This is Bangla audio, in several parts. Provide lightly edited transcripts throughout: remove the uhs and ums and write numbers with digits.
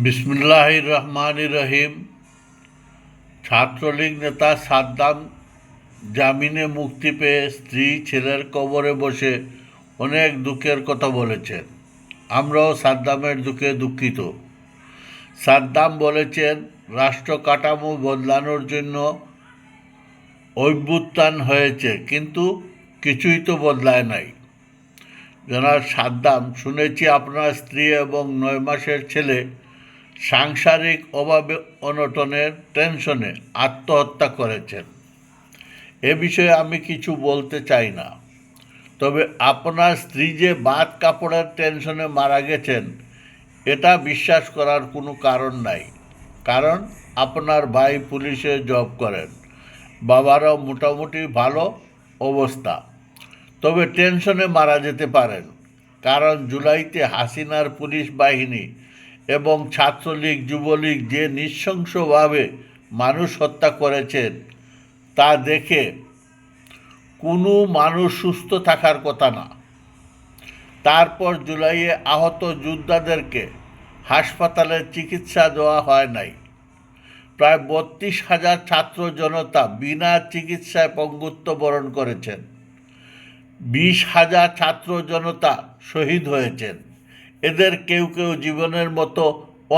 বিসমিল্লাহির রহমানির রহিম। ছাত্রলীগ নেতা সাদ্দাম জামিনে মুক্তি পেয়ে স্ত্রী ছেলের কবরে বসে অনেক দুঃখের কথা বলেছেন। আমরাও সাদ্দামের দুঃখে দুঃখিত। সাদ্দাম বলেছেন, রাষ্ট্র কাঠামো বদলানোর জন্য অভ্যুত্থান হয়েছে, কিন্তু কিছুই তো বদলায় নাই। জনাব সাদ্দাম, শুনেছি আপনার স্ত্রী এবং 9 মাসের ছেলে সাংসারিক অভাবে অনটনের টেনশনে আত্মহত্যা করেছেন। এ বিষয়ে আমি কিছু বলতে চাই না, তবে আপনার স্ত্রী যে বাত কাপড়ের টেনশনে মারা গেছেন এটা বিশ্বাস করার কোনো কারণ নাই। কারণ আপনার ভাই পুলিশে জব করেন, বাবারও মোটামুটি ভালো অবস্থা। তবে টেনশনে মারা যেতে পারেন, কারণ জুলাইতে হাসিনার পুলিশ বাহিনী এবং ছাত্রলীগ যুবলীগ যে নৃশংসভাবে মানুষ হত্যা করেছেন তা দেখে কোনো মানুষ সুস্থ থাকার কথা না। তারপর জুলাইয়ে আহত যোদ্ধাদেরকে হাসপাতালে চিকিৎসা দেওয়া হয় নাই। প্রায় 32,000 ছাত্র জনতা বিনা চিকিৎসায় পঙ্গুত্ব বরণ করেছেন। 20,000 ছাত্র জনতা শহীদ হয়েছেন। এদের কেউ কেউ জীবনের মতো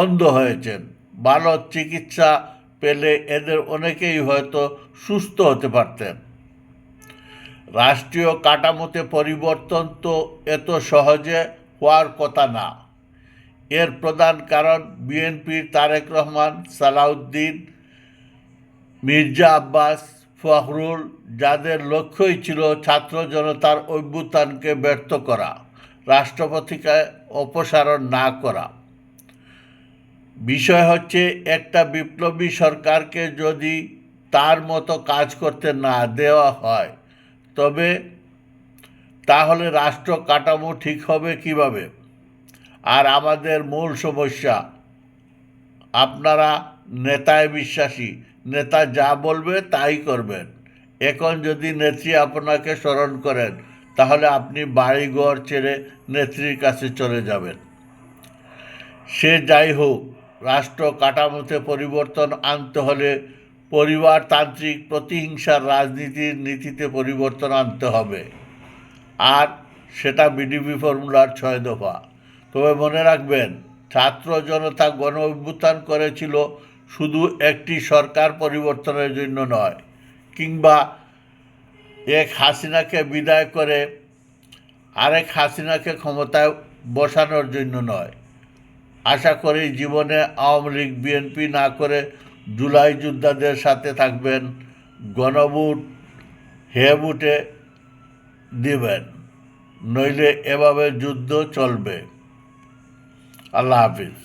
অন্ধ হয়েছেন। ভালো চিকিৎসা পেলে এদের অনেকেই হয়তো সুস্থ হতে পারতেন। রাষ্ট্রীয় কাঠামোতে পরিবর্তন তো এত সহজে হওয়ার কথা না। এর প্রধান কারণ বিএনপির তারেক রহমান, সালাউদ্দিন, মির্জা আব্বাস, ফখরুল, যাদের লক্ষ্যই ছিল ছাত্র জনতার অভ্যুত্থানকে ব্যর্থ করা, রাষ্ট্রপতিকে অপসারণ না করা। বিষয় হচ্ছে, একটা বিপ্লবী সরকারকে যদি তার মতো কাজ করতে না দেওয়া হয় তাহলে রাষ্ট্র কাঠামো ঠিক হবে কিভাবে? আর আমাদের মূল সমস্যা, আপনারা নেতায় বিশ্বাসী, নেতা যা বলবে তাই করবেন। এখন যদি নেত্রী আপনাকে স্মরণ করেন তাহলে আপনি বাড়িঘর ছেড়ে নেত্রীর কাছে চলে যাবেন। সে যাই হোক, রাষ্ট্র কাঠামোতে পরিবর্তন আনতে হলে পরিবারতান্ত্রিক প্রতিহিংসার রাজনীতির নীতিতে পরিবর্তন আনতে হবে, আর সেটা বিডিপি ফর্মুলার 6 দফা। তবে মনে রাখবেন, ছাত্র জনতা গণ অভ্যুত্থান করেছিল শুধু একটি সরকার পরিবর্তনের জন্য নয়, কিংবা এক হাসিনাকে বিদায় করে আরেক হাসিনাকে ক্ষমতায় বসানোর জন্য নয়। আশা করি জীবনে আওয়ামী লীগ বিএনপি না করে জুলাই যোদ্ধাদের সাথে থাকবেন, গণভোট ভোটে দিবেন, নইলে এভাবে যুদ্ধ চলবে। আল্লাহ হাফিজ।